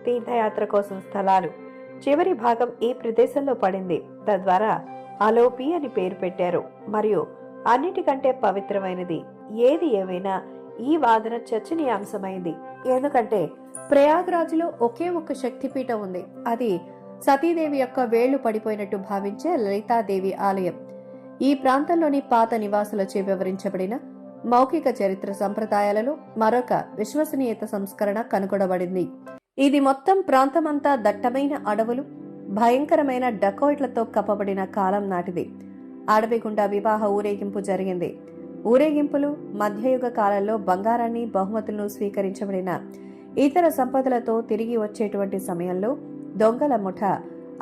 తీర్థయాత్ర కోసం స్థలాలు. చివరి భాగం ఈ ప్రదేశంలో పడింది. తద్వారా అలోపి అని పేరు పెట్టారు. మరియు అన్నిటికంటే పవిత్రమైనది. ఏది ఏమైనా ఈ వాదన చర్చనీయాంశమైంది. ఎందుకంటే ప్రయాగ్రాజ్లో ఒకే ఒక్క శక్తిపీఠం ఉంది. అది సతీదేవి యొక్క వేళ్లు పడిపోయినట్టు భావించే లలితాదేవి ఆలయం. ఈ ప్రాంతంలోని పాత నివాసులచే వివరించబడిన మౌఖిక చరిత్ర సంప్రదాయాలలో మరొక విశ్వసనీయత సంస్కరణ కనుగొనబడింది. ఇది మొత్తం ప్రాంతమంతా దట్టమైన అడవులు, భయంకరమైన డకాయిట్లతో కప్పబడిన కాలం నాటిది. అడవి గుండా వివాహ ఊరేగింపు జరిగింది. ఊరేగింపులు మధ్యయుగ కాలంలో బంగారాన్ని, బహుమతులను స్వీకరించబడిన ఇతర సంపదలతో తిరిగి వచ్చేటువంటి సమయంలో దొంగల ముఠ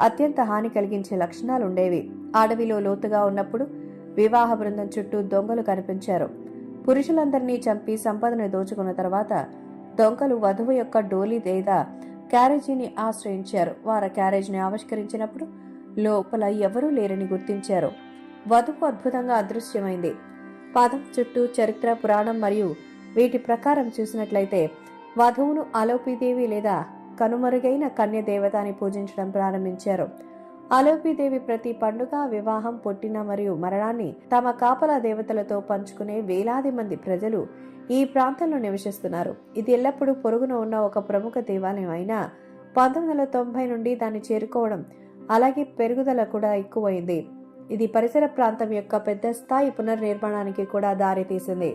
అత్యంత హాని కలిగించే లక్షణాలుండేవి. అడవిలో లోతుగా ఉన్నప్పుడు వివాహ బృందం చుట్టూ దొంగలు కనిపించారు. పురుషులందరినీ చంపి సంపదను దోచుకున్న తర్వాత దొంగలు వధువు యొక్క డోలీ లేదా క్యారేజీని ఆశ్రయించారు. వారు క్యారేజీని ఆవిష్కరించినప్పుడు లోపల ఎవరూ లేరని గుర్తించారు. వధువు అద్భుతంగా అదృశ్యమైంది. పదం చుట్టూ చరిత్ర, పురాణం మరియు వీటి ప్రకారం చూసినట్లయితే వధువును అలోపీదేవి లేదా కనుమరుగైన కన్య దేవత అని పూజించడం ప్రారంభించారు. అలోపీదేవి ప్రతి పండుగ, వివాహం, పుట్టిన మరియు మరణాన్ని తమ కాపలా దేవతలతో పంచుకునే వేలాది మంది ప్రజలు ఈ ప్రాంతంలో నివసిస్తున్నారు. ఇది ఎల్లప్పుడూ పొరుగున ఉన్న ఒక ప్రముఖ దేవాలయం అయినా 1990 నుండి దాన్ని చేరుకోవడం అలాగే పెరుగుదల కూడా ఎక్కువైంది. ఇది పరిసర ప్రాంతం యొక్క పెద్ద స్థాయి పునర్నిర్మాణానికి కూడా దారితీసింది.